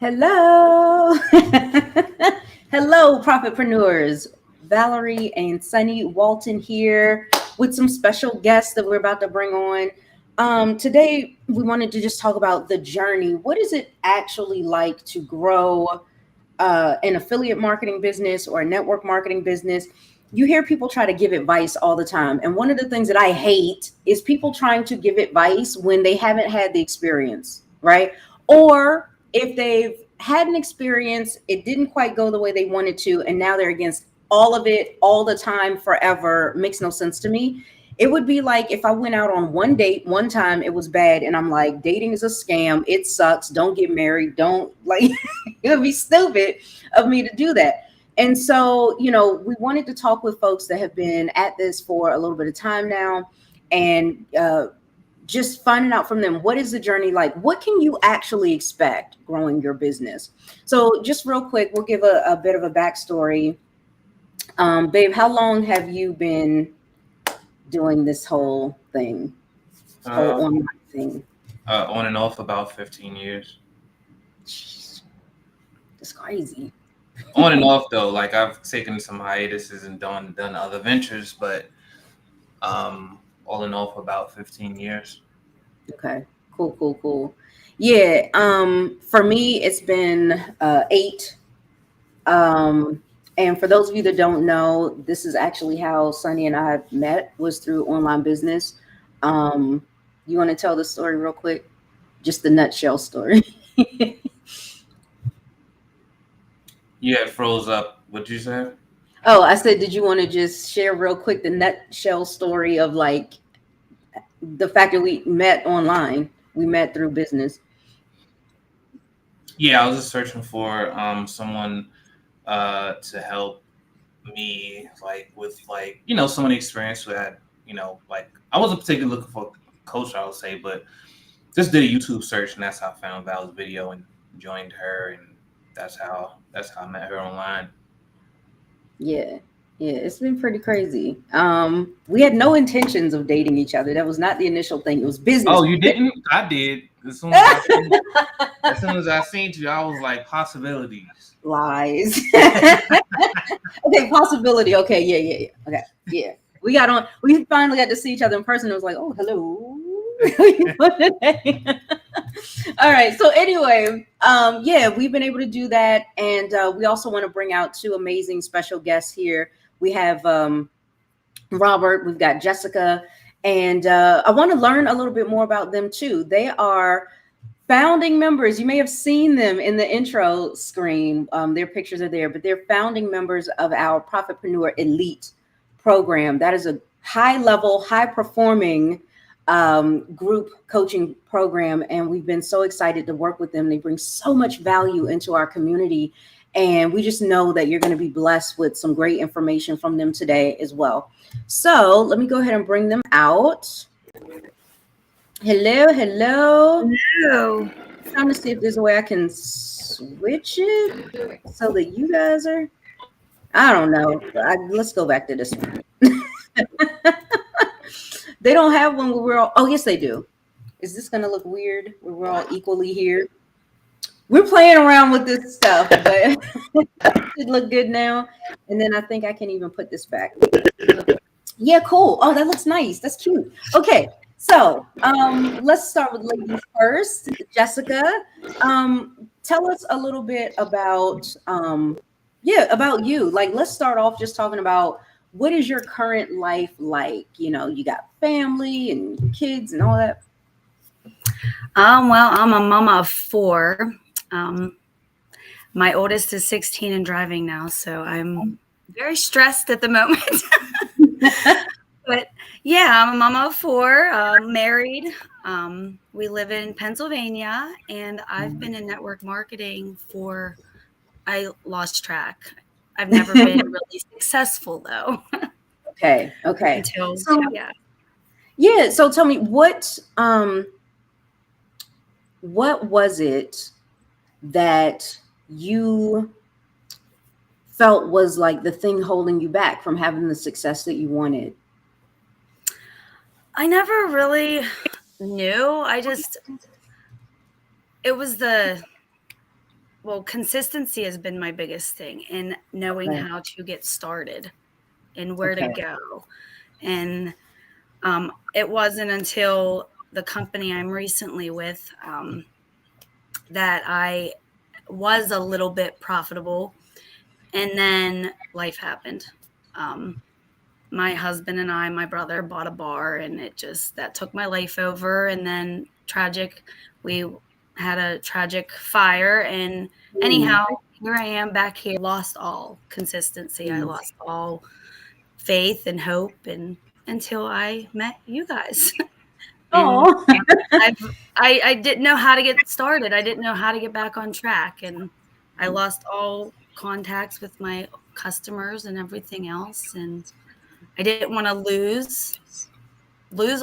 Hello. Hello, profitpreneurs. Valerie and Sunny Walton here with some special guests that we're about to bring on. Today, we wanted to just talk about the journey. What is it actually like to grow an affiliate marketing business or a network marketing business? You hear people try to give advice all the time. And one of the things that I hate is people trying to give advice when they haven't had the experience, right? Or if they've had an experience, it didn't quite go the way they wanted to, and now they're against all of it all the time, forever. Makes no sense to me. It would be like if I went out on one date one time, it was bad, and I'm like, dating is a scam. It sucks. Don't get married. Don't like, it would be stupid of me to do that. And so, we wanted to talk with folks that have been at this for a little bit of time now, and just finding out from them, what is the journey like? What can you actually expect growing your business? So just real quick, we'll give a bit of a backstory. Babe, how long have you been doing this whole thing, whole online thing? On and off about 15 years. Jeez, that's crazy. On and off though, like I've taken some hiatuses and done other ventures, but all in all for about 15 years. Okay, cool. Yeah, for me, it's been 8. And for those of you that don't know, this is actually how Sunny and I met, was through online business. You want to tell the story real quick? Just the nutshell story. You had froze up. What'd you say? Oh, I said, did you want to just share real quick the nutshell story of like the fact that we met online? We met through business. Yeah, I was just searching for someone to help me like with some of the experience we had. Like I wasn't particularly looking for a coach, I would say, but just did a YouTube search and that's how I found Val's video and joined her, and that's how I met her online. Yeah. Yeah, it's been pretty crazy. We had no intentions of dating each other. That was not the initial thing. It was business. Oh, you didn't? I did. As soon as I seen you, I was like possibilities. Lies. Okay, possibility. Okay, yeah. Okay, yeah. We got on. We finally got to see each other in person. It was like, oh, hello. All right. So anyway, yeah, we've been able to do that, and we also want to bring out 2 amazing special guests here. We have Robert. We've got Jessica, and I want to learn a little bit more about them too. They are founding members. You may have seen them in the intro screen. Their pictures are there, but they're founding members of our Profitpreneur Elite program. That is a high level, high performing group coaching program. And we've been so excited to work with them. They bring so much value into our community. And we just know that you're going to be blessed with some great information from them today as well. So let me go ahead and bring them out. Hello. Hello. Trying to see if there's a way I can switch it so that you guys are. I don't know. Let's go back to this one. They don't have one where we're all. Oh, yes, they do. Is this going to look weird where we're all equally here? We're playing around with this stuff, but it should look good now. And then I think I can even put this back. Yeah, cool. Oh, that looks nice. That's cute. Okay. So let's start with ladies first. Jessica, tell us a little bit about about you. Like, let's start off just talking about what is your current life like? You got family and kids and all that. Well, I'm a mama of 4. My oldest is 16 and driving now, so I'm very stressed at the moment. But yeah, I'm a mama of 4, married. We live in Pennsylvania, and I've been in network marketing I lost track. I've never been really successful though. Okay. Until, Yeah. So tell me what was it that you felt was like the thing holding you back from having the success that you wanted? I never really knew. It was well, consistency has been my biggest thing in knowing Right. how to get started and where to Okay. go. And it wasn't until the company I'm recently with that I was a little bit profitable. And then life happened. Um, my husband and I, my brother, bought a bar, and it just that took my life over. And then we had a tragic fire. And Mm, anyhow, here I am back here. Lost all consistency. I mm. lost all faith and hope, and until I met you guys. And Oh. I didn't know how to get started. I didn't know how to get back on track, and I lost all contacts with my customers and everything else. And I didn't want to lose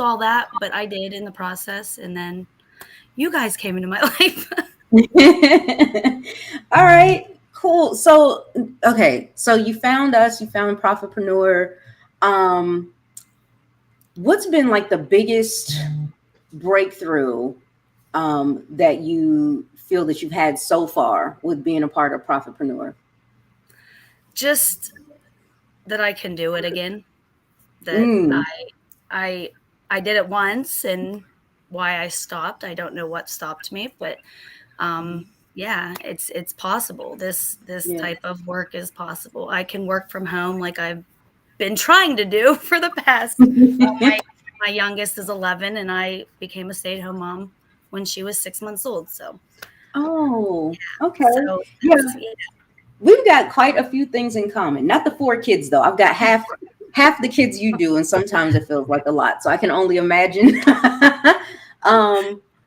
all that, but I did in the process. And then you guys came into my life. All right, cool. So, okay, so you found us, you found Profitpreneur. Um, what's been like the biggest breakthrough that you feel that you've had so far with being a part of Profitpreneur? Just that I can do it again. That Mm, I I did it once, and why I stopped, I don't know what stopped me, but yeah, it's possible. This yeah. type of work is possible. I can work from home like I've been trying to do for the past. My my youngest is 11, and I became a stay-at-home mom when she was 6 months old. Oh, okay. So Yeah, yeah. we've got quite a few things in common. Not the four kids though. I've got half the kids you do, and sometimes it feels like a lot. So I can only imagine.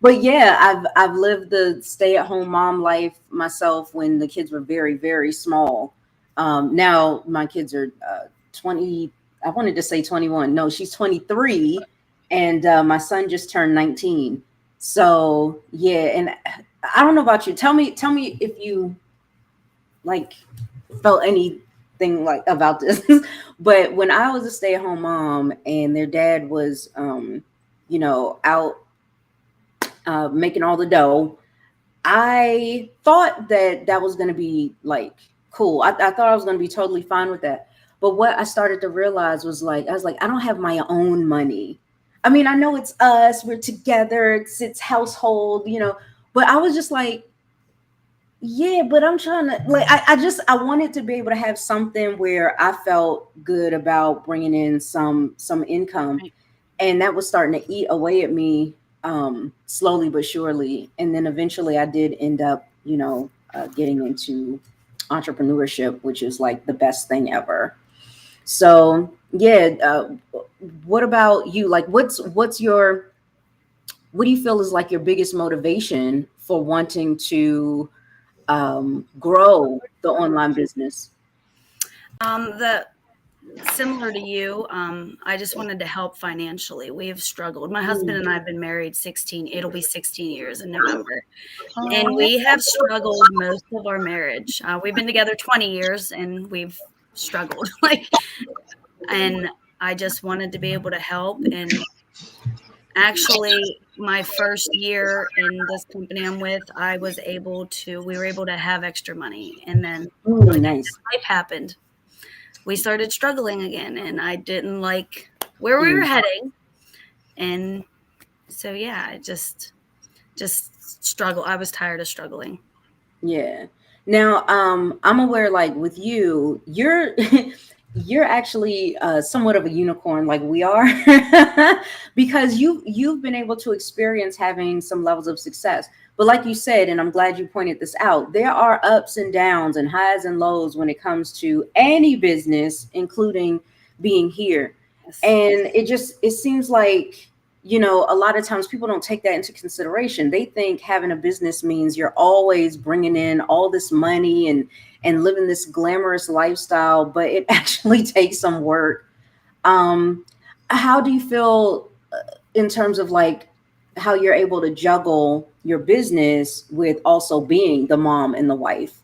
But yeah, I've lived the stay-at-home mom life myself when the kids were very, very small. Now my kids are 20. I wanted to say 21. No, she's 23, and my son just turned 19. So yeah, and I don't know about you. Tell me if you like felt anything like about this. But when I was a stay-at-home mom and their dad was out making all the dough, I thought that that was going to be like cool. I thought I was going to be totally fine with that. But what I started to realize was like, I was like, I don't have my own money. I mean, I know it's us, we're together, it's household, but I was just like, yeah, but I'm trying to like I wanted to be able to have something where I felt good about bringing in some income, Right. and that was starting to eat away at me slowly but surely. And then eventually I did end up, getting into entrepreneurship, which is like the best thing ever. So yeah, what about you? Like, what do you feel is like your biggest motivation for wanting to grow the online business? The Similar to you, I just wanted to help financially. We have struggled. My husband Mm. and I have been married 16, it'll be 16 years in November. And Oh, we have struggled most of our marriage. We've been together 20 years, and we've struggled. And I just wanted to be able to help. And actually, my first year in this company I'm with, we were able to have extra money. And then, like I nice. said, life happened. We started struggling again, and I didn't like where we were Mm, heading. And so, yeah, I just struggle. I was tired of struggling. yeah. Now, I'm aware, like with you, you're you're actually somewhat of a unicorn, like we are, because you've been able to experience having some levels of success. But like you said, and I'm glad you pointed this out, there are ups and downs and highs and lows when it comes to any business, including being here. Yes. And it seems like, a lot of times people don't take that into consideration. They think having a business means you're always bringing in all this money and living this glamorous lifestyle, but it actually takes some work. um how do you feel in terms of like how you're able to juggle your business with also being the mom and the wife?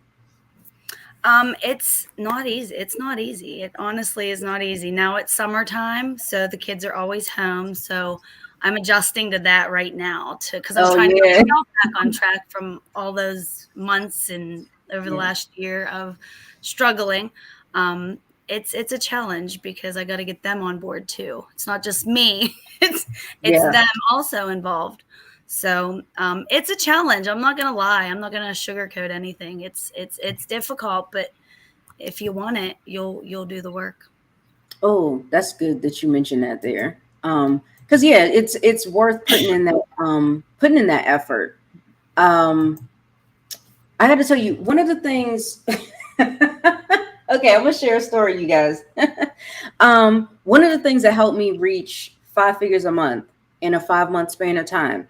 It's not easy. It's not easy. It honestly is not easy. Now it's summertime, so the kids are always home. So I'm adjusting to that right now because I'm Oh trying to get yeah. myself back on track from all those months and over the Yeah. last year of struggling. Um, it's a challenge because I got to get them on board too. It's not just me; it's Yeah. them also involved. So it's a challenge. I'm not gonna lie. I'm not gonna sugarcoat anything. It's difficult, but if you want it, you'll do the work. Oh, that's good that you mentioned that there. Because yeah, it's worth putting in that effort. Um, I got to tell you, one of the things. Okay, I'm gonna share a story, you guys. One of the things that helped me reach 5 figures a month in a 5 month span of time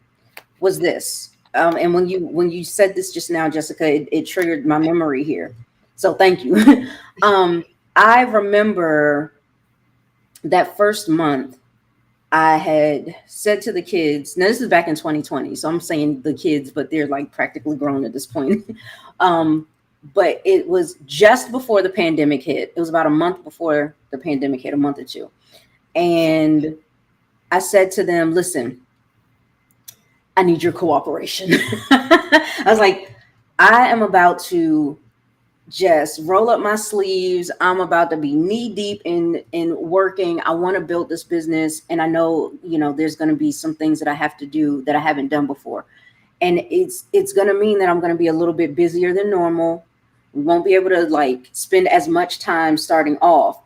was this. And when you said this just now, Jessica, it triggered my memory here. So thank you. um, I remember that first month I had said to the kids, now this is back in 2020, so I'm saying the kids, but they're like practically grown at this point. um, but it was just before the pandemic hit. It was about a month before the pandemic hit, a month or two. And I said to them, listen, I need your cooperation. I was like, I am about to just roll up my sleeves. I'm about to be knee deep in working. I want to build this business, and I know, there's going to be some things that I have to do that I haven't done before, and it's going to mean that I'm going to be a little bit busier than normal. We won't be able to like spend as much time starting off.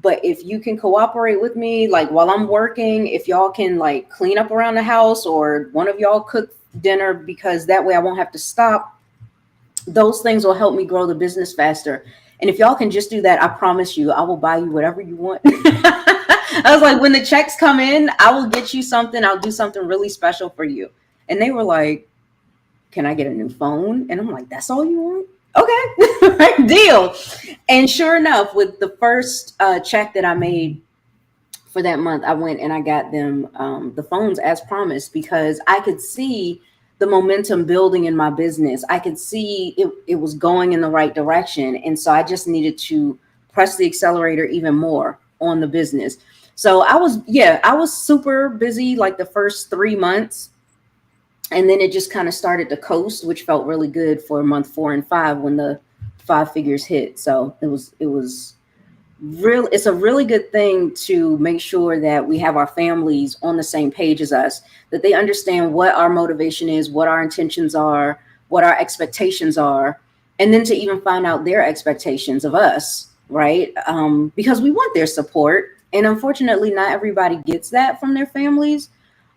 But if you can cooperate with me, like while I'm working, if y'all can like clean up around the house or one of y'all cook dinner, because that way I won't have to stop, those things will help me grow the business faster. And if y'all can just do that, I promise you, I will buy you whatever you want. I was like, when the checks come in, I will get you something. I'll do something really special for you. And they were like, can I get a new phone? And I'm like, that's all you want? Okay, right, deal. And sure enough, with the first check that I made for that month, I went and I got them the phones as promised, because I could see the momentum building in my business. I could see it was going in the right direction. And so I just needed to press the accelerator even more on the business. So I was super busy like the first 3 months. And then it just kind of started to coast, which felt really good for month 4 and 5 when the 5 figures hit. So it was real. It's a really good thing to make sure that we have our families on the same page as us, that they understand what our motivation is, what our intentions are, what our expectations are, and then to even find out their expectations of us, right? Because we want their support. And unfortunately, not everybody gets that from their families,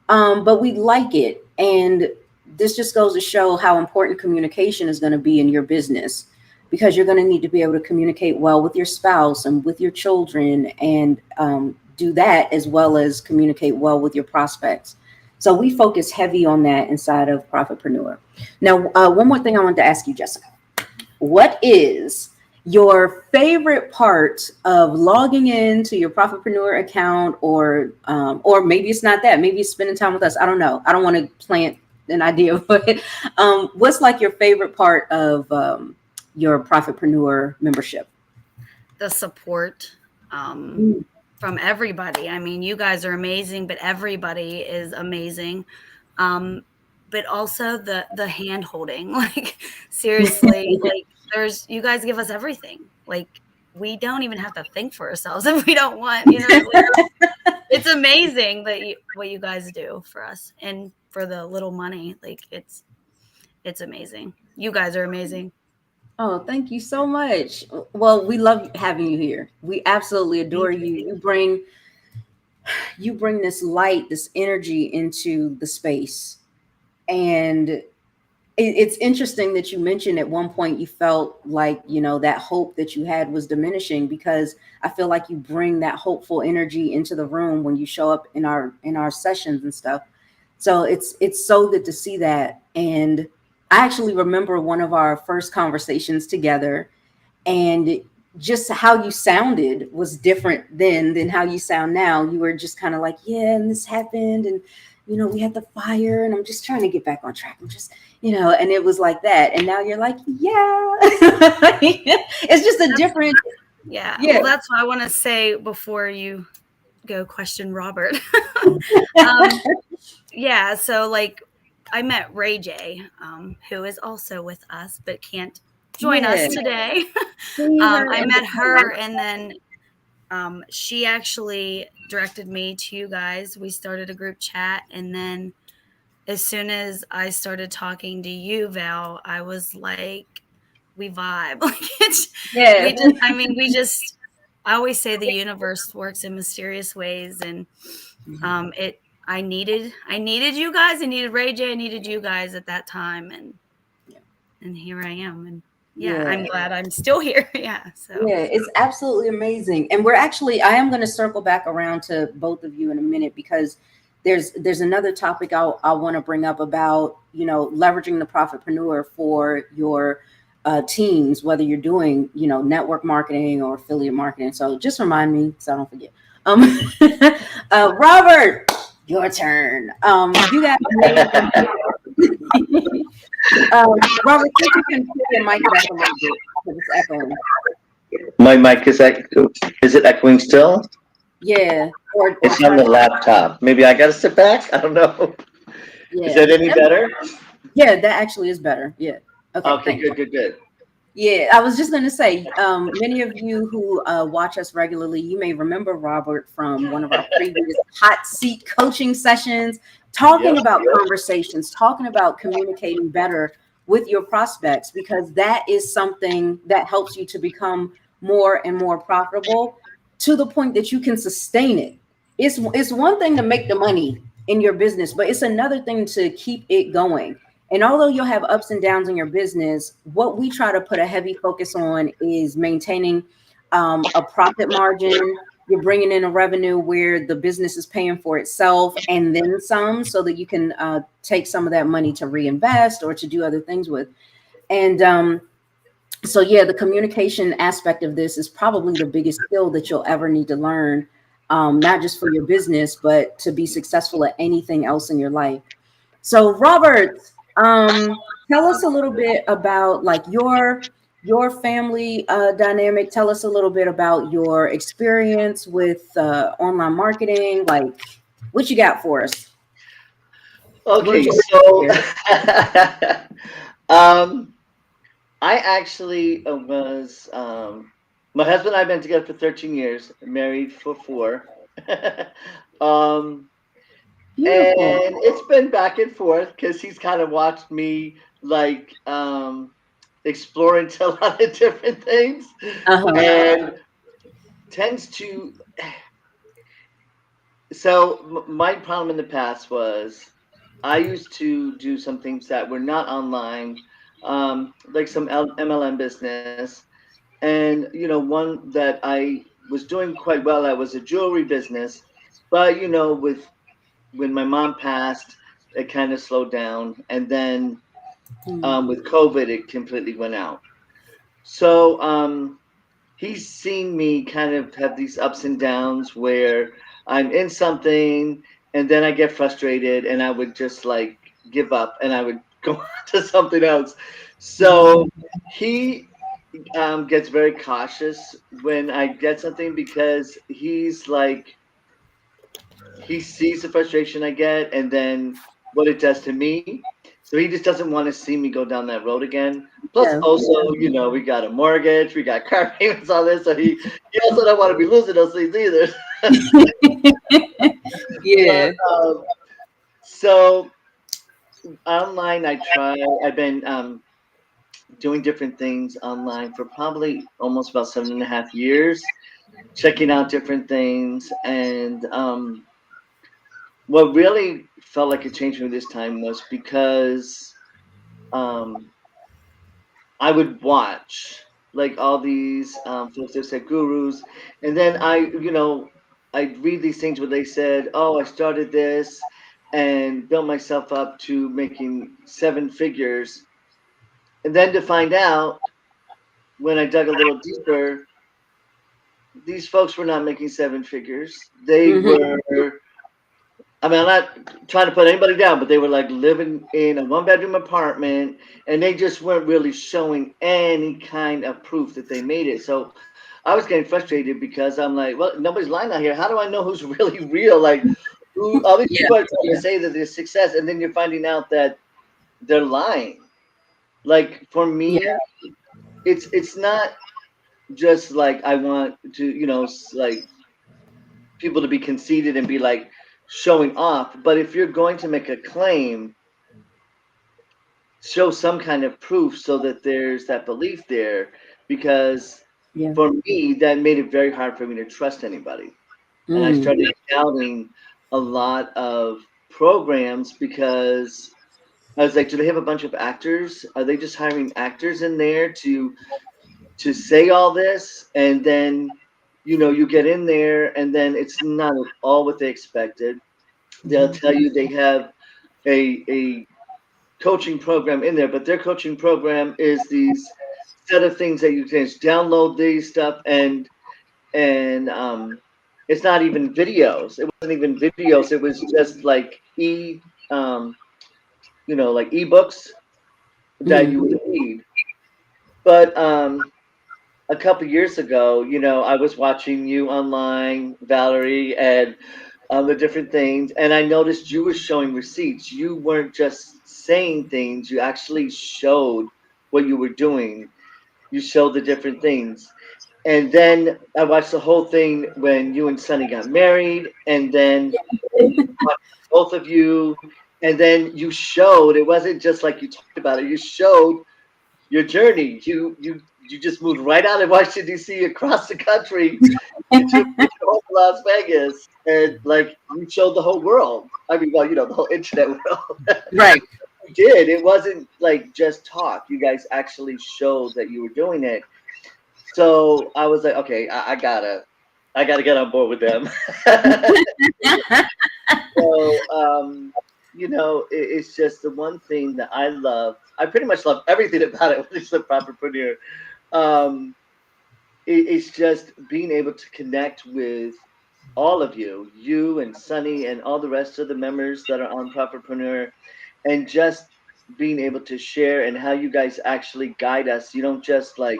but we like it. And this just goes to show how important communication is going to be in your business, because you're going to need to be able to communicate well with your spouse and with your children, and do that as well as communicate well with your prospects. So we focus heavy on that inside of Profitpreneur. Now, one more thing I wanted to ask you, Jessica. What is your favorite part of logging into your Profitpreneur account, or maybe it's not that, maybe it's spending time with us. I don't know. I don't want to plant an idea, but what's like your favorite part of your Profitpreneur membership? The support Mm. from everybody. I mean, you guys are amazing, but everybody is amazing. But also the hand holding, like seriously, like you guys give us everything. Like we don't even have to think for ourselves if we don't want, it's amazing that what you guys do for us and for the little money. Like it's amazing. You guys are amazing. Oh, thank you so much. Well, we love having you here. We absolutely adore Thank you. you. You bring this light, this energy into the space. And it's interesting that you mentioned at one point you felt like, that hope that you had was diminishing, because I feel like you bring that hopeful energy into the room when you show up in our sessions and stuff. So it's so good to see that. And I actually remember one of our first conversations together, and just how you sounded was different then than how you sound now. You were just kind of like, yeah, and this happened, and we had the fire, and I'm just trying to get back on track. I'm just, and it was like that. And now you're like, yeah. It's just a different. Yeah. Yeah. Well, that's what I want to say before you go question Robert. Yeah, so like I met Ray J, who is also with us but can't join us Yeah. today. See her I in met the her, and then she actually directed me to you guys. We started a group chat, and then as soon as I started talking to you, Val, I was like, we vibe. Like Yeah. we just. I always say the universe works in mysterious ways, and it. I needed you guys. I needed Ray J. I needed you guys at that time, and here I am. And yeah, Yeah. I'm glad I'm still here. Yeah. So. Yeah, it's absolutely amazing. And we're actually, I am going to circle back around to both of you in a minute because there's another topic I want to bring up about, leveraging the profitpreneur for your teams, whether you're doing, network marketing or affiliate marketing. So just remind me so I don't forget. Um, Robert, your turn. You got Robert, see if you can pull your mic back a little bit because it's echoing. My mic is it echoing still? Yeah, or It's on try the to, laptop. Maybe I gotta sit back? I don't know. Is yeah. that any better? Yeah, that actually is better. Yeah. Okay, Okay, thank you. good. Yeah, I was just going to say, many of you who watch us regularly, you may remember Robert from one of our previous hot seat coaching sessions, talking Yep. about conversations, talking about communicating better with your prospects, because that is something that helps you to become more and more profitable to the point that you can sustain it. It's one thing to make the money in your business, but it's another thing to keep it going. And although you'll have ups and downs in your business, what we try to put a heavy focus on is maintaining a profit margin. You're bringing in a revenue where the business is paying for itself and then some, so that you can take some of that money to reinvest or to do other things with. And so, yeah, the communication aspect of this is probably the biggest skill that you'll ever need to learn, not just for your business, but to be successful at anything else in your life. So, Robert, tell us a little bit about like your family dynamic. Tell us a little bit about your experience with online marketing. Like, what you got for us? We're Okay, just so here. um, I actually was my husband and I have been together for 13 years, married for 4. um, Beautiful. and it's been back and forth because he's kind of watched me like explore into a lot of different things Uh-huh. and tends to. So my problem in the past was I used to do some things that were not online, like some MLM business, and one that I was doing quite well at was a jewelry business, but with when my mom passed, it kind of slowed down, and then Mm. with COVID, it completely went out. So he's seen me kind of have these ups and downs where I'm in something and then I get frustrated and I would just like give up and I would go on to something else. So he gets very cautious when I get something because he's like, he sees the frustration I get and then what it does to me. So he just doesn't want to see me go down that road again. Plus, Yeah. also, we got a mortgage, we got car payments, all this. So he also don't want to be losing those things either. Yeah. But so online, I've been doing different things online for probably almost about 7.5 years, checking out different things. And what really felt like a change for me this time was because um, I would watch like all these folks that said gurus, and then I'd read these things where they said, "Oh, I started this and built myself up to making 7 figures," and then to find out when I dug a little deeper, these folks were not making 7 figures. They Hmm. were. I mean, I'm not trying to put anybody down, but they were like living in a 1-bedroom apartment and they just weren't really showing any kind of proof that they made it. So I was getting frustrated because I'm like, well, nobody's lying out here. How do I know who's really real? Like, who? All these Yeah. people are trying to say that there's success, and then you're finding out that they're lying. Like for Yeah. me, it's not just like I want to, like people to be conceited and be like showing off. But if you're going to make a claim, show some kind of proof so that there's that belief there. Because Yeah. for me, that made it very hard for me to trust anybody. And I Mm. started doubting a lot of programs because I was like, do they have a bunch of actors? Are they just hiring actors in there to say all this? And then, you get in there and then it's not at all what they expected. They'll tell you they have a coaching program in there, but their coaching program is these set of things that you can just download these stuff and it's not even videos. It wasn't even videos. It was just like like ebooks that you Mm. would read. But a couple years ago, I was watching you online, Valerie, and the different things, and I noticed you were showing receipts. You weren't just saying things; you actually showed what you were doing. You showed the different things, and then I watched the whole thing when you and Sonny got married, and then both of you, and then you showed. It wasn't just like you talked about it. You showed your journey. You just moved right out of Washington D.C. across the country to Las Vegas, and like you showed the whole world. I mean, well, the whole internet world. Right. You did. It wasn't like just talk. You guys actually showed that you were doing it. So I was like, okay, I gotta get on board with them. So, it's just the one thing that I love. I pretty much love everything about it when it's a properpreneur. Um, it's just being able to connect with all of you and Sunny and all the rest of the members that are on Properpreneur, and just being able to share and how you guys actually guide us. You don't just like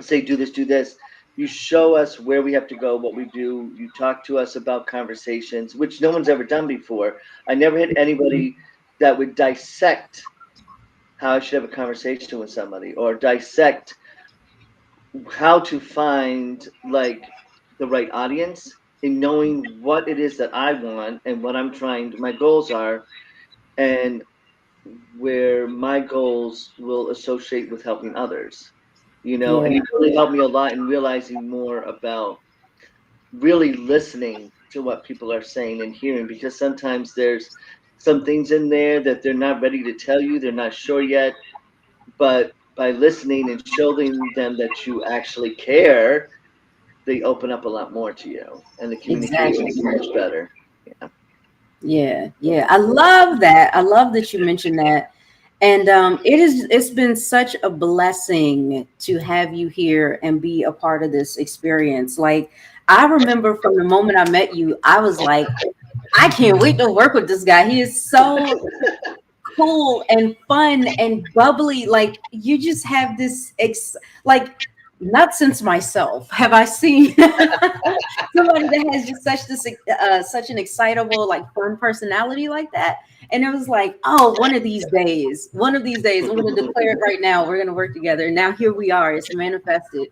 say, do this, do this. You show us where we have to go, what we do. You talk to us about conversations, which no one's ever done before. I never had anybody that would dissect how I should have a conversation with somebody, or dissect how to find like the right audience, in knowing what it is that I want and what I'm trying, my goals are, and where my goals will associate with helping others. Yeah. And it really helped me a lot in realizing more about really listening to what people are saying and hearing, because sometimes there's some things in there that they're not ready to tell you, they're not sure yet, but by listening and showing them that you actually care, they open up a lot more to you, and the communication Exactly. is much better. Yeah. Yeah. Yeah. I love that. I love that you mentioned that. And it's been such a blessing to have you here and be a part of this experience. Like, I remember from the moment I met you, I was like, I can't wait to work with this guy. He is so cool and fun and bubbly. Like, you just have this like, not since myself have I seen somebody that has just such an excitable, like, fun personality like that. And it was like, oh, one of these days I'm going to declare it right now, we're going to work together. And now here we are, it's manifested.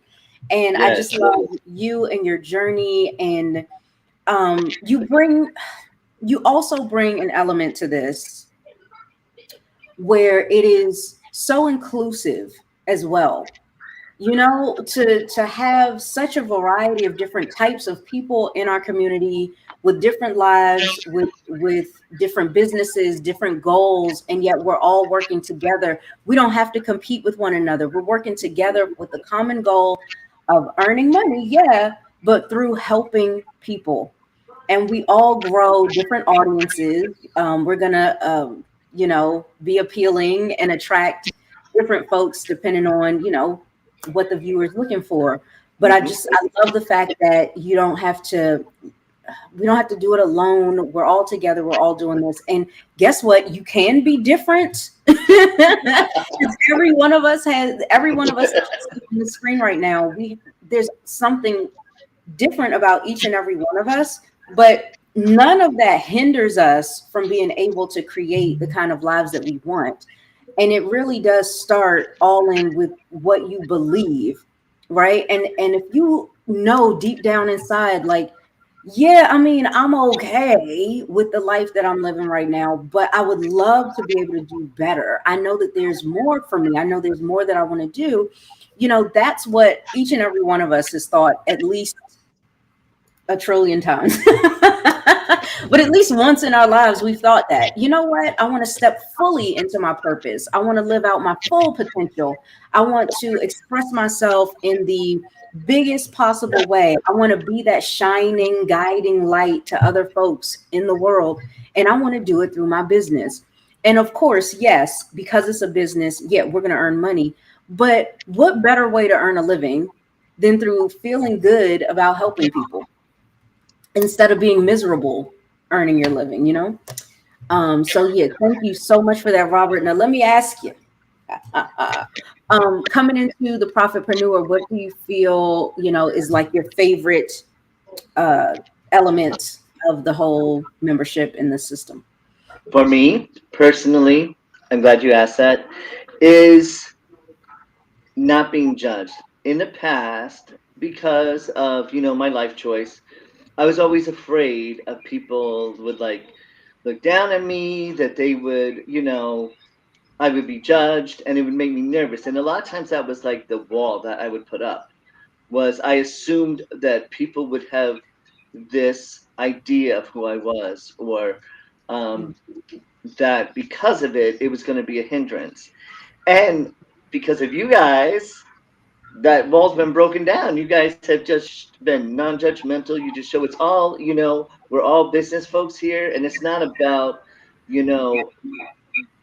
And I Yes. just love you and your journey. And you also bring an element to this where it is so inclusive as well. To have such a variety of different types of people in our community with different lives, with different businesses, different goals, and yet we're all working together. We don't have to compete with one another. We're working together with the common goal of earning money, yeah, but through helping people. And we all grow different audiences. We're gonna, be appealing and attract different folks depending on, what the viewer is looking for. But Hmm. I love the fact that we don't have to do it alone. We're all together. We're all doing this. And guess what? You can be different. Every one of us on the screen right now, there's something different about each and every one of us, but none of that hinders us from being able to create the kind of lives that we want. And it really does start all in with what you believe, right? And if you know deep down inside, like, yeah, I mean, I'm okay with the life that I'm living right now, but I would love to be able to do better. I know that there's more for me. I know there's more that I want to do. That's what each and every one of us has thought at least a trillion times. But at least once in our lives, we've thought that, you know what? I want to step fully into my purpose. I want to live out my full potential. I want to express myself in the biggest possible way. I want to be that shining, guiding light to other folks in the world. And I want to do it through my business. And of course, yes, because it's a business, yeah, we're going to earn money. But what better way to earn a living than through feeling good about helping people instead of being miserable earning your living? So yeah, thank you so much for that, Robert. Now let me ask you, coming into the Profitpreneur, what do you feel, is like your favorite element of the whole membership in the system? For me personally, I'm glad you asked that, is not being judged. In the past, because of my life choice, I was always afraid of people would like look down at me, that they would, I would be judged, and it would make me nervous. And a lot of times that was like the wall that I would put up, was I assumed that people would have this idea of who I was, or that because of it, it was going to be a hindrance. And because of you guys, that wall's been broken down. You guys have just been non-judgmental. You just show it's all, we're all business folks here, and it's not about,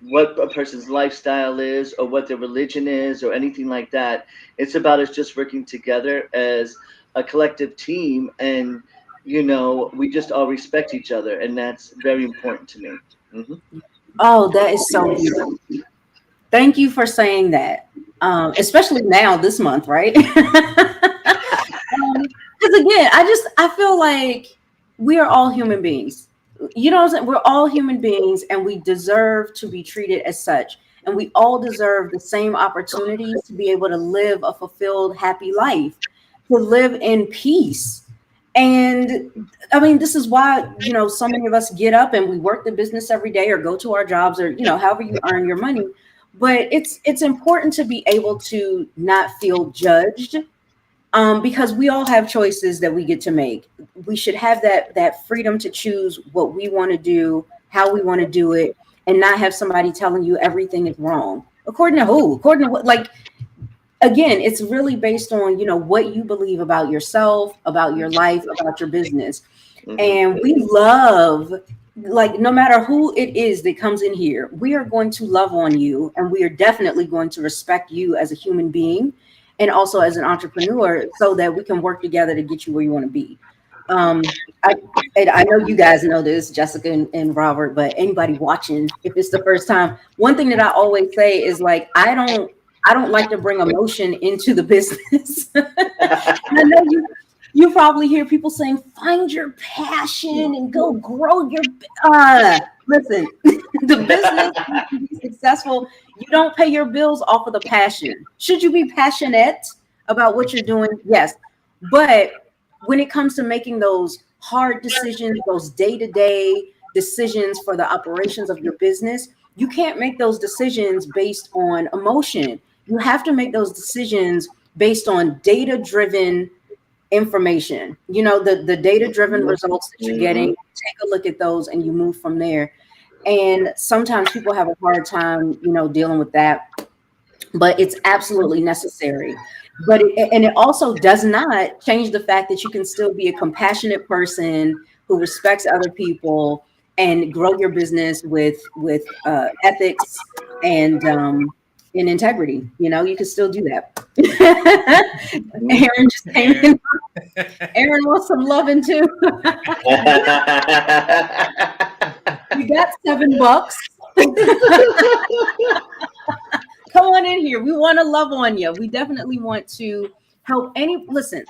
what a person's lifestyle is or what their religion is or anything like that. It's about us just working together as a collective team, and we just all respect each other, and that's very important to me. Mm-hmm. Oh, that is so beautiful. Thank you for saying that. Especially now this month, right? Because again, I feel like we are all human beings. You know what I'm saying? We're all human beings, and we deserve to be treated as such. And we all deserve the same opportunities to be able to live a fulfilled, happy life, to live in peace. And I mean, this is why, so many of us get up and we work the business every day, or go to our jobs, or, however you earn your money. But it's important to be able to not feel judged, because we all have choices that we get to make. We should have that freedom to choose what we want to do, how we want to do it, and not have somebody telling you everything is wrong. According to who? According to what? Like, again, it's really based on, what you believe about yourself, about your life, about your business. Mm-hmm. And we love, like, no matter who it is that comes in here, we are going to love on you, and we are definitely going to respect you as a human being and also as an entrepreneur, so that we can work together to get you where you want to be. I know you guys know this, Jessica and Robert, but anybody watching, if it's the first time, one thing that I always say is, like, I don't like to bring emotion into the business. And I know you probably hear people saying, find your passion and go grow your listen, the business to be successful, you don't pay your bills off of the passion. Should you be passionate about what you're doing? Yes. But when it comes to making those hard decisions, those day-to-day decisions for the operations of your business, you can't make those decisions based on emotion. You have to make those decisions based on data-driven information. The data-driven results that you're getting, take a look at those and you move from there. And sometimes people have a hard time, dealing with that, but it's absolutely necessary. But it also does not change the fact that you can still be a compassionate person who respects other people and grow your business with ethics and integrity. You can still do that. Aaron just came in. Aaron wants some loving too. You got $7. Come on in here. We want to love on you. We definitely want to help any, listen.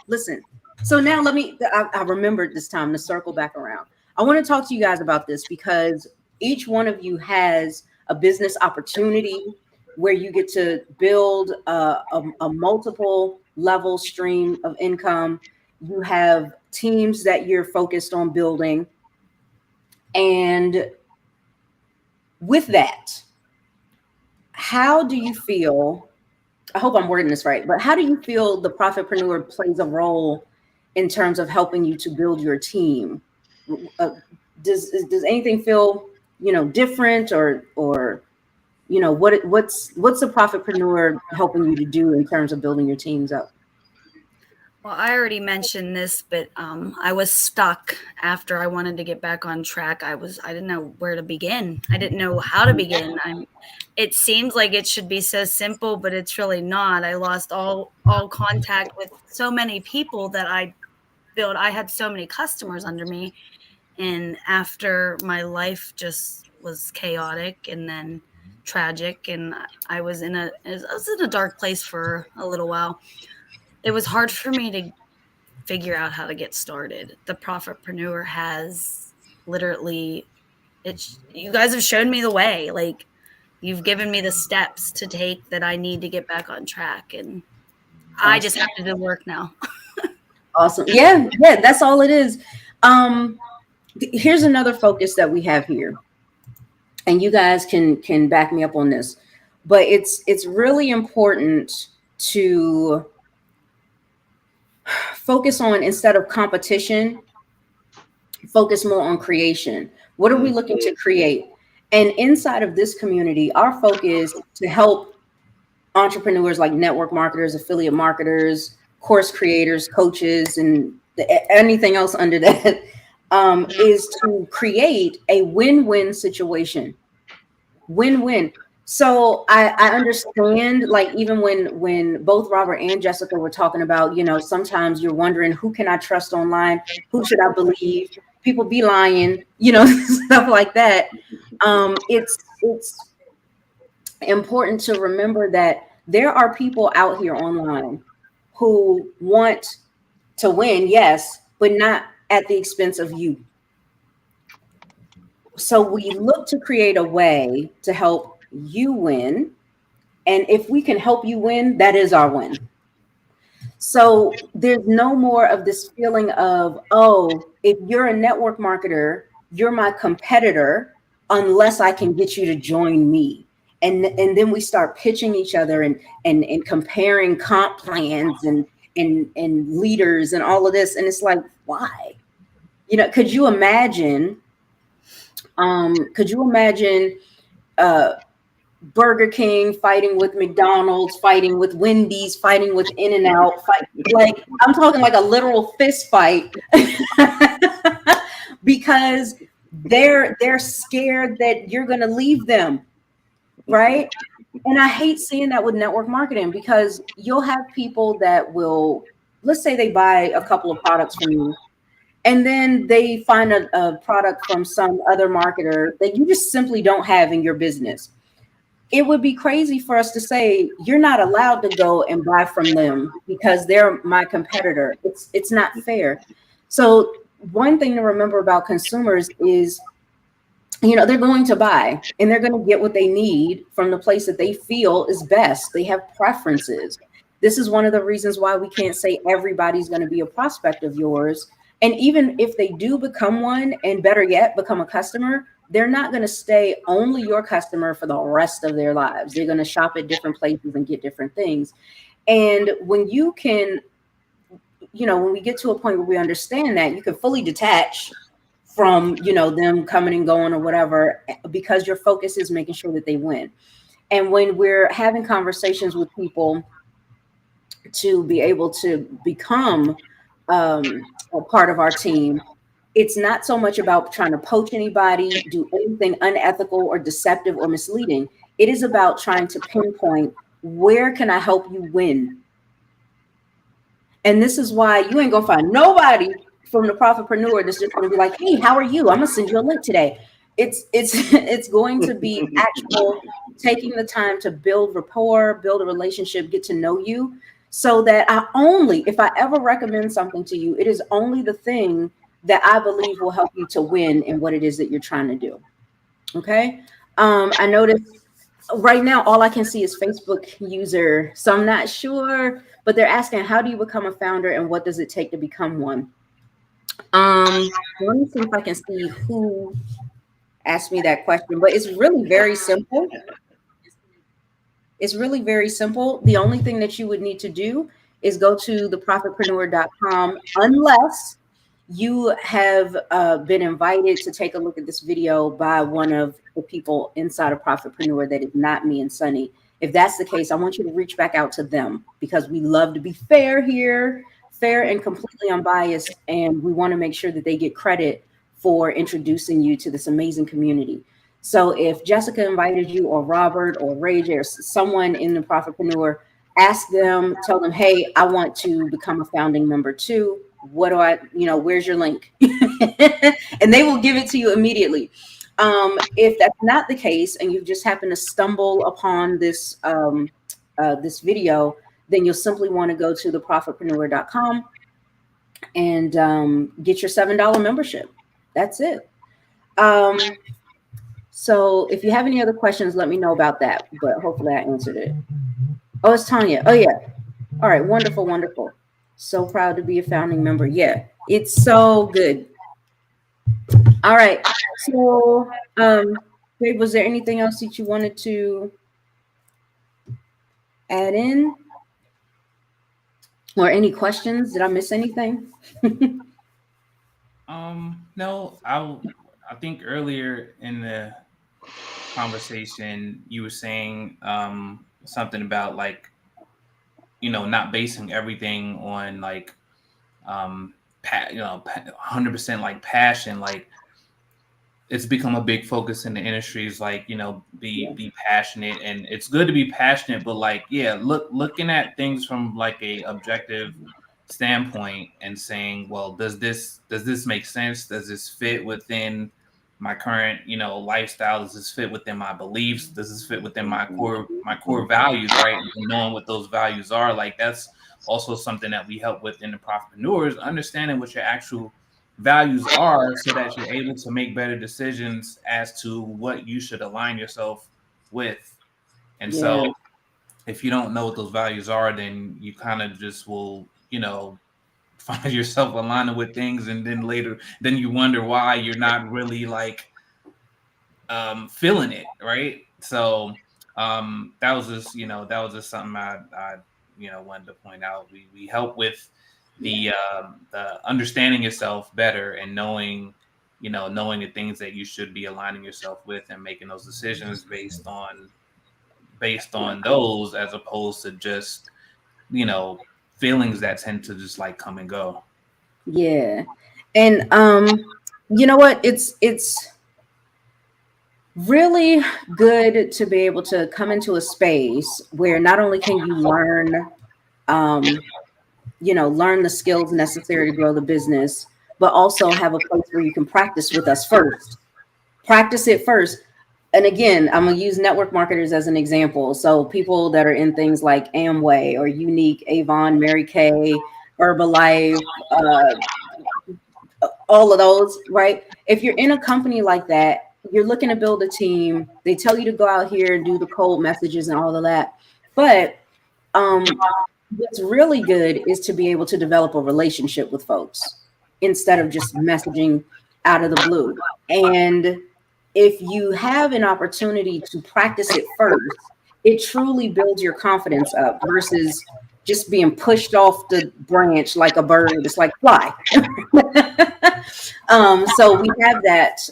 So now I remembered this time to circle back around. I want to talk to you guys about this because each one of you has a business opportunity where you get to build a multiple level stream of income. You have teams that you're focused on building. And with that, how do you feel? I hope I'm wording this right, but how do you feel the Profitpreneur plays a role in terms of helping you to build your team? Does anything feel, different or what's the Profitpreneur helping you to do in terms of building your teams up? Well, I already mentioned this, but I was stuck after I wanted to get back on track. I didn't know where to begin. I didn't know how to begin. It seems like it should be so simple, but it's really not. I lost all contact with so many people that I had so many customers under me. And after my life just was chaotic and then tragic, and I was in a dark place for a little while. It was hard for me to figure out how to get started. The Profitpreneur has literally, you guys have shown me the way. Like, you've given me the steps to take that I need to get back on track. And awesome. I just have to do work now. Awesome. Yeah, that's all it is. Here's another focus that we have here. And you guys can back me up on this. But it's really important to focus on, instead of competition, focus more on creation. What are we looking to create? And inside of this community, our focus to help entrepreneurs like network marketers, affiliate marketers, course creators, coaches, and anything else under that is to create a win-win situation. Win-win. So I understand, like, even when both Robert and Jessica were talking about, sometimes you're wondering, who can I trust online? Who should I believe? People be lying, stuff like that. It's important to remember that there are people out here online who want to win, yes, but not at the expense of you. So we look to create a way to help you win. And if we can help you win, that is our win. So there's no more of this feeling of, oh, if you're a network marketer, you're my competitor, unless I can get you to join me. And then we start pitching each other and comparing comp plans and leaders and all of this. And it's like, why? Could you imagine Burger King fighting with McDonald's, fighting with Wendy's, fighting with In-N-Out, like, I'm talking like a literal fist fight because they're scared that you're going to leave them, right? And I hate seeing that with network marketing, because you'll have people that will, let's say they buy a couple of products from you, and then they find a product from some other marketer that you just simply don't have in your business. It would be crazy for us to say, you're not allowed to go and buy from them because they're my competitor. It's not fair. So one thing to remember about consumers is, they're going to buy and they're going to get what they need from the place that they feel is best. They have preferences. This is one of the reasons why we can't say everybody's going to be a prospect of yours. And even if they do become one, and better yet, become a customer, they're not going to stay only your customer for the rest of their lives. They're going to shop at different places and get different things. And when you can, when we get to a point where we understand that, you can fully detach from, them coming and going or whatever, because your focus is making sure that they win. And when we're having conversations with people to be able to become a part of our team, it's not so much about trying to poach anybody, do anything unethical or deceptive or misleading. It is about trying to pinpoint, where can I help you win? And this is why you ain't gonna find nobody from the Profitpreneur that's just gonna be like, hey, how are you? I'm gonna send you a link today. It's going to be actual taking the time to build rapport, build a relationship, get to know you. so that if I ever recommend something to you, it is only the thing that I believe will help you to win in what it is that you're trying to do. Okay. I noticed right now all I can see is Facebook user, so I'm not sure, but they're asking, how do you become a founder and what does it take to become one? Let me see if I can see who asked me that question, but it's really very simple. It's really very simple. The only thing that you would need to do is go to theprofitpreneur.com, unless you have been invited to take a look at this video by one of the people inside of Profitpreneur that is not me and Sunny. If that's the case, I want you to reach back out to them, because we love to be fair here, fair and completely unbiased. And we want to make sure that they get credit for introducing you to this amazing community. So if Jessica invited you, or Robert or Ray or someone in the Profitpreneur, ask them, tell them, hey, I want to become a founding member too. What do I, where's your link? And they will give it to you immediately. If that's not the case and you just happen to stumble upon this this video, then you'll simply want to go to theprofitpreneur.com and get your $7 membership. That's it. So if you have any other questions, let me know about that. But hopefully I answered it. Oh, it's Tanya. Oh, yeah. All right. Wonderful, wonderful. So proud to be a founding member. Yeah, it's so good. All right. So, Dave, was there anything else that you wanted to add in? Or any questions? Did I miss anything? No, I think earlier in the conversation you were saying something about like, not basing everything on like 100% like passion. Like it's become a big focus in the industries, like, be passionate, and it's good to be passionate, but like, looking at things from like a objective standpoint and saying, well, does this make sense? Does this fit within my current, lifestyle? Does this fit within my beliefs? Does this fit within my core values, right? And knowing what those values are, like that's also something that we help with in the Profitpreneurs, understanding what your actual values are so that you're able to make better decisions as to what you should align yourself with. And so if you don't know what those values are, then you kind of just will, find yourself aligning with things, and then you wonder why you're not really like feeling it, right? So that was just something I wanted to point out. We help with the understanding yourself better and knowing the things that you should be aligning yourself with and making those decisions based on those, as opposed to just feelings that tend to just like come and go. Yeah. And you know what? It's really good to be able to come into a space where not only can you learn learn the skills necessary to grow the business, but also have a place where you can practice with us first. Practice it first. And again, I'm going to use network marketers as an example. So people that are in things like Amway or Unique, Avon, Mary Kay, Herbalife, all of those, right? If you're in a company like that, you're looking to build a team. They tell you to go out here and do the cold messages and all of that. But what's really good is to be able to develop a relationship with folks instead of just messaging out of the blue. And if you have an opportunity to practice it first, it truly builds your confidence up versus just being pushed off the branch like a bird. It's like fly. So we have that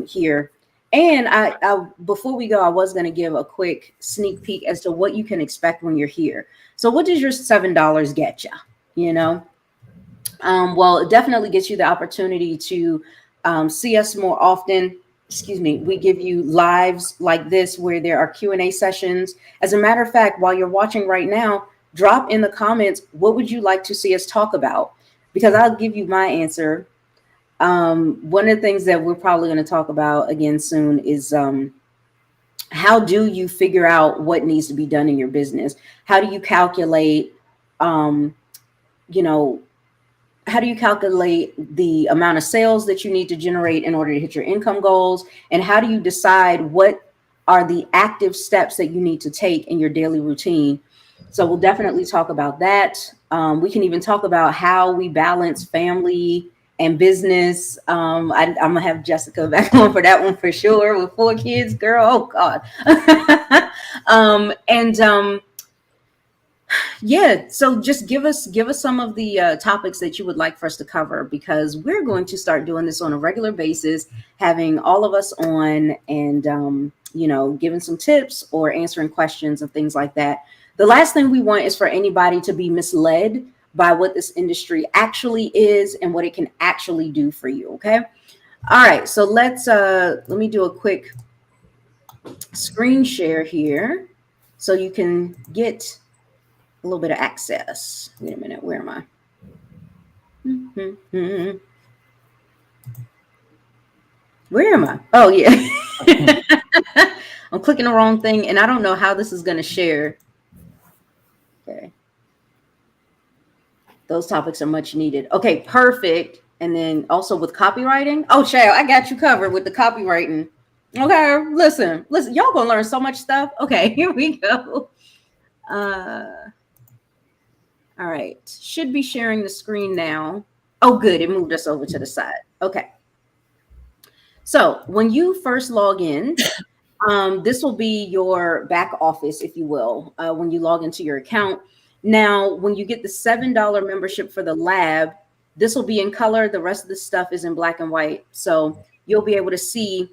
here. And I before we go, I was going to give a quick sneak peek as to what you can expect when you're here. So what does your $7 get you? Well, it definitely gets you the opportunity to see us more often. Excuse me. We give you lives like this where there are Q&A sessions. As a matter of fact, while you're watching right now, drop in the comments, what would you like to see us talk about? Because I'll give you my answer. One of the things that we're probably going to talk about again soon is how do you figure out what needs to be done in your business? How do you calculate you know, how do you calculate the amount of sales that you need to generate in order to hit your income goals? And how do you decide what are the active steps that you need to take in your daily routine? So we'll definitely talk about that. We can even talk about how we balance family and business. I'm gonna have Jessica back on for that one for sure. With 4 kids, girl, oh God. And yeah, so just give us some of the topics that you would like for us to cover, because we're going to start doing this on a regular basis, having all of us on, and you know, giving some tips or answering questions and things like that. The last thing we want is for anybody to be misled by what this industry actually is and what it can actually do for you. Okay. All right, so let me do a quick screen share here so you can get a little bit of access. Wait a minute, where am I? Where am I? Oh yeah. I'm clicking the wrong thing and I don't know how this is going to share. Okay. Those topics are much needed. Okay, perfect. And then also with copywriting. Oh, child, I got you covered with the copywriting. Okay, listen, y'all gonna learn so much stuff. Okay, here we go. All right, should be sharing the screen now. Oh, good, it moved us over to the side. Okay. So when you first log in, this will be your back office, if you will, when you log into your account. Now, when you get the $7 membership for the lab, this will be in color. The rest of the stuff is in black and white. So you'll be able to see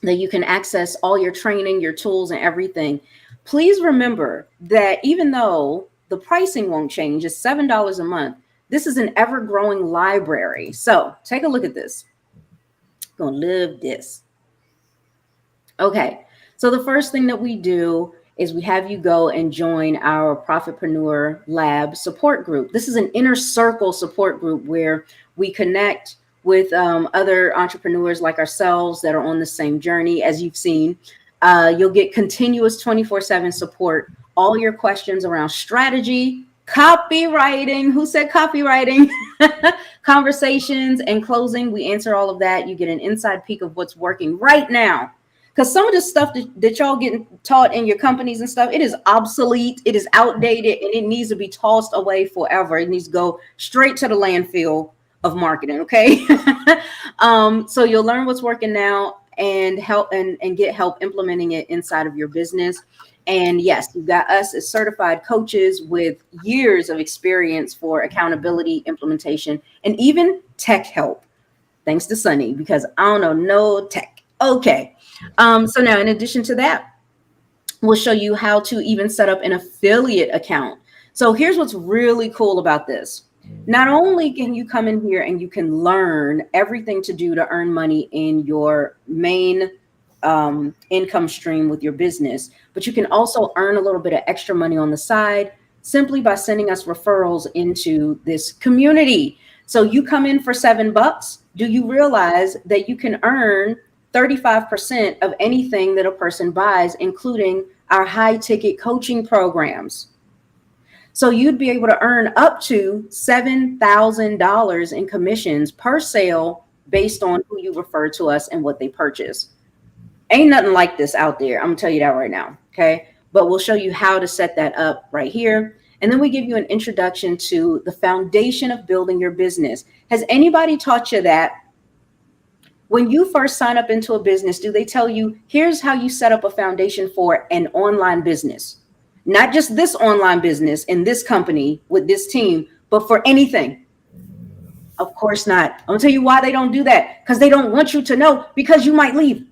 that you can access all your training, your tools, and everything. Please remember that even though the pricing won't change, it's $7 a month, this is an ever-growing library. So take a look at this. Gonna love this. Okay, so the first thing that we do is we have you go and join our Profitpreneur Lab support group. This is an inner circle support group where we connect with other entrepreneurs like ourselves that are on the same journey. As you've seen, you'll get continuous 24/7 support. All your questions around strategy, copywriting, who said copywriting, conversations and closing, we answer all of that. You get an inside peek of what's working right now. Because some of the stuff that y'all getting taught in your companies and stuff, it is obsolete, it is outdated, and it needs to be tossed away forever. It needs to go straight to the landfill of marketing, okay? So you'll learn what's working now and help and get help implementing it inside of your business. And yes, you've got us as certified coaches with years of experience for accountability, implementation, and even tech help. Thanks to Sunny, because I don't know no tech. Okay. So now in addition to that, we'll show you how to even set up an affiliate account. So here's what's really cool about this. Not only can you come in here and you can learn everything to do to earn money in your main income stream with your business, but you can also earn a little bit of extra money on the side simply by sending us referrals into this community. So you come in for $7. Do you realize that you can earn 35% of anything that a person buys, including our high ticket coaching programs? So you'd be able to earn up to $7,000 in commissions per sale based on who you refer to us and what they purchase. Ain't nothing like this out there. I'm gonna tell you that right now. Okay. But we'll show you how to set that up right here. And then we give you an introduction to the foundation of building your business. Has anybody taught you that? When you first sign up into a business, do they tell you, here's how you set up a foundation for an online business? Not just this online business in this company with this team, but for anything. Of course not. I'm gonna tell you why they don't do that. Because they don't want you to know, because you might leave.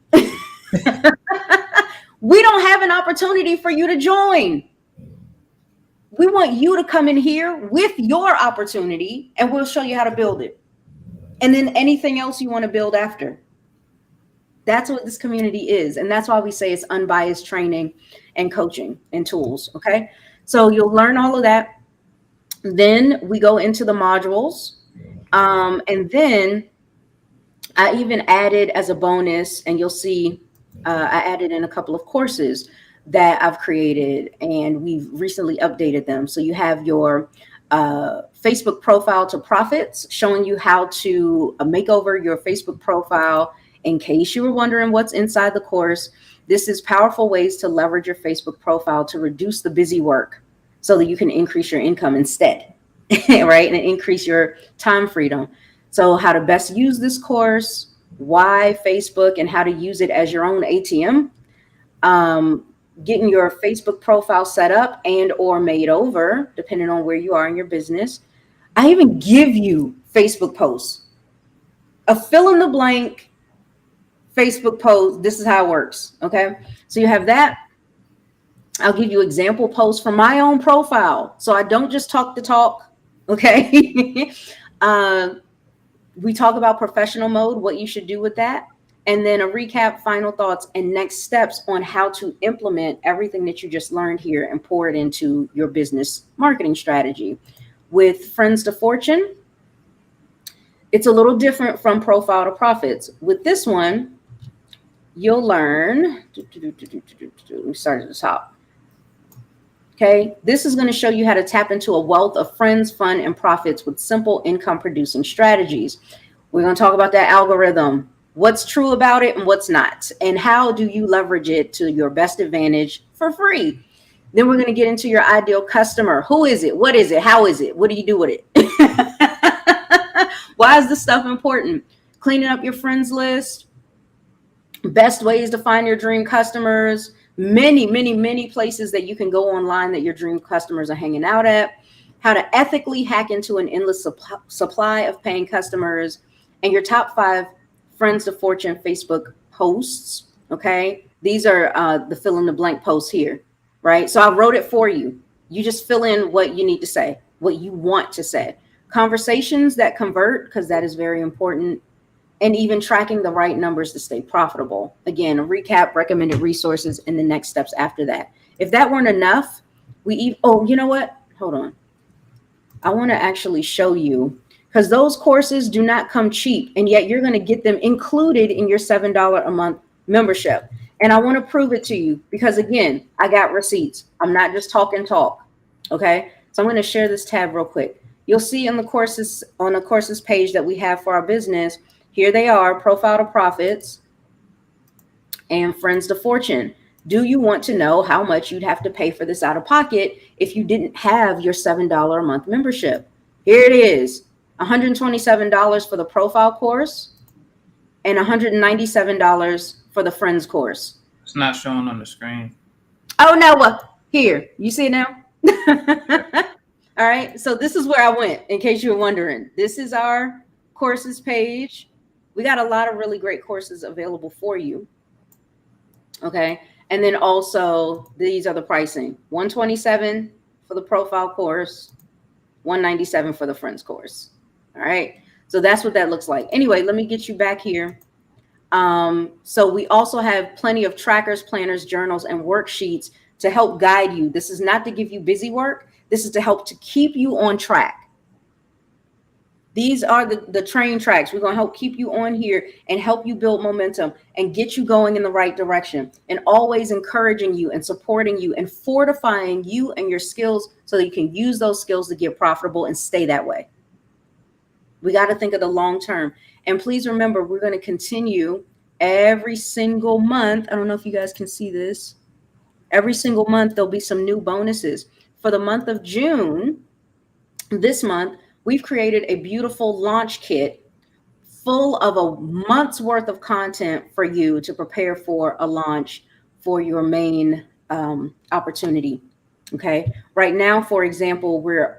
We don't have an opportunity for you to join. We want you to come in here with your opportunity and we'll show you how to build it. And then anything else you want to build after. That's what this community is. And that's why we say it's unbiased training and coaching and tools. Okay. So you'll learn all of that. Then we go into the modules. And then I even added as a bonus, and you'll see I added in a couple of courses. that I've created, and we've recently updated them. So you have your Facebook profile to profits, showing you how to make over your Facebook profile. In case you were wondering what's inside the course, this is powerful ways to leverage your Facebook profile to reduce the busy work so that you can increase your income instead, right? And increase your time freedom. So how to best use this course, why Facebook, and how to use it as your own ATM. Getting your Facebook profile set up and or made over, depending on where you are in your business. I even give you Facebook posts, a fill in the blank Facebook post. This is how it works. Okay. So you have that. I'll give you example posts from my own profile. So I don't just talk the talk. Okay. We talk about professional mode, what you should do with that. And then a recap, final thoughts, and next steps on how to implement everything that you just learned here and pour it into your business marketing strategy. With Friends to Fortune, it's a little different from Profile to Profits. With this one, you'll learn, let me start at the top. Okay, this is going to show you how to tap into a wealth of friends, fun, and profits with simple income producing strategies. We're going to talk about that algorithm, what's true about it and what's not, and how do you leverage it to your best advantage for free. Then we're going to get into your ideal customer. Who is it? What is it? How is it? What do you do with it? Why is this stuff important? Cleaning up your friends list, best ways to find your dream customers, many places that you can go online that your dream customers are hanging out at, how to ethically hack into an endless supply of paying customers, and your top 5 Friends to Fortune Facebook posts. Okay. These are the fill in the blank posts here, right? So I wrote it for you. You just fill in what you need to say, what you want to say. Conversations that convert, because that is very important. And even tracking the right numbers to stay profitable. Again, a recap, recommended resources, and the next steps after that. If that weren't enough, oh, you know what? Hold on. I want to actually show you, because those courses do not come cheap, and yet you're going to get them included in your $7 a month membership. And I want to prove it to you because, again, I got receipts. I'm not just talking talk. Okay. So I'm going to share this tab real quick. You'll see on the courses page that we have for our business. Here they are, Profile to Profits and Friends to Fortune. Do you want to know how much you'd have to pay for this out of pocket if you didn't have your $7 a month membership? Here it is, $127 for the Profile course and $197 for the Friends course. It's not showing on the screen. Oh, no. Here, you see it now? All right, so this is where I went, in case you were wondering. This is our courses page. We got a lot of really great courses available for you. Okay. And then also these are the pricing, $127 for the Profile course, $197 for the Friends course. All right. So that's what that looks like. Anyway, let me get you back here. So we also have plenty of trackers, planners, journals, and worksheets to help guide you. This is not to give you busy work. This is to help to keep you on track. These are the train tracks. We're going to help keep you on here and help you build momentum and get you going in the right direction, and always encouraging you and supporting you and fortifying you and your skills so that you can use those skills to get profitable and stay that way. We got to think of the long term. And please remember, we're going to continue every single month. I don't know if you guys can see this. Every single month, there'll be some new bonuses. For the month of June, this month, we've created a beautiful launch kit full of a month's worth of content for you to prepare for a launch for your main opportunity. Okay. Right now, for example, we're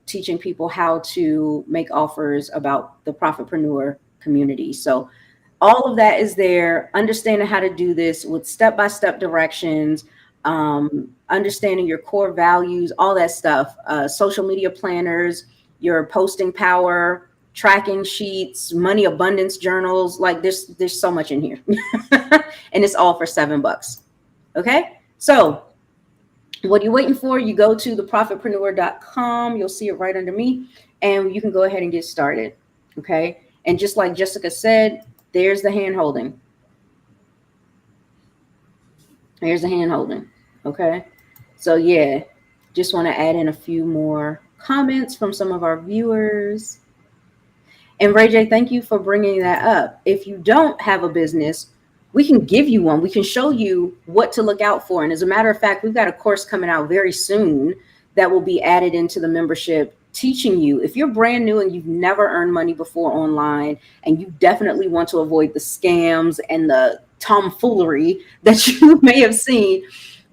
teaching people how to make offers about the Profitpreneur community. So all of that is there, understanding how to do this with step-by-step directions, understanding your core values, all that stuff, social media planners, your posting power, tracking sheets, money abundance journals. Like there's so much in here. And it's all for $7. Okay. So what are you waiting for? You go to theprofitpreneur.com. You'll see it right under me, and you can go ahead and get started. Okay. And just like Jessica said, there's the hand holding. Here's the hand holding. Okay. So yeah, just want to add in a few more comments from some of our viewers. And Ray J, thank you for bringing that up. If you don't have a business, we can give you one. We can show you what to look out for. And as a matter of fact, we've got a course coming out very soon that will be added into the membership, teaching you if you're brand new and you've never earned money before online, and you definitely want to avoid the scams and the tomfoolery that you may have seen.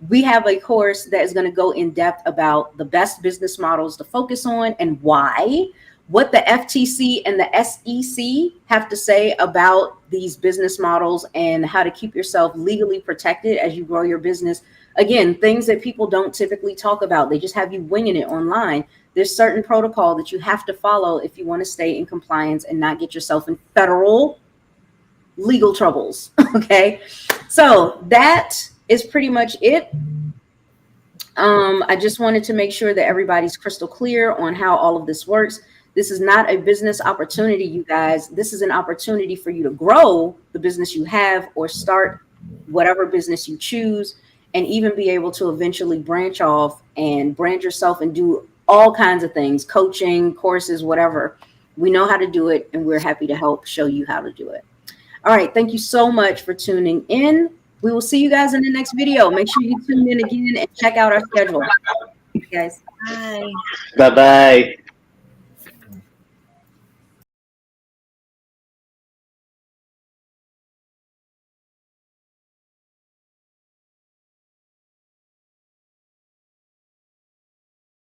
We have a course that is going to go in depth about the best business models to focus on and why, what the FTC and the SEC have to say about these business models, and how to keep yourself legally protected as you grow your business. Again, things that people don't typically talk about. They just have you winging it online. There's certain protocol that you have to follow if you want to stay in compliance and not get yourself in federal legal troubles. Okay. So that is pretty much it. I just wanted to make sure that everybody's crystal clear on how all of this works. This is not a business opportunity, you guys. This is an opportunity for you to grow the business you have, or start whatever business you choose, and even be able to eventually branch off and brand yourself and do all kinds of things, coaching, courses, whatever. We know how to do it, and we're happy to help show you how to do it. All right. Thank you so much for tuning in. We will see you guys in the next video. Make sure you tune in again and check out our schedule. Guys. Bye. Bye bye.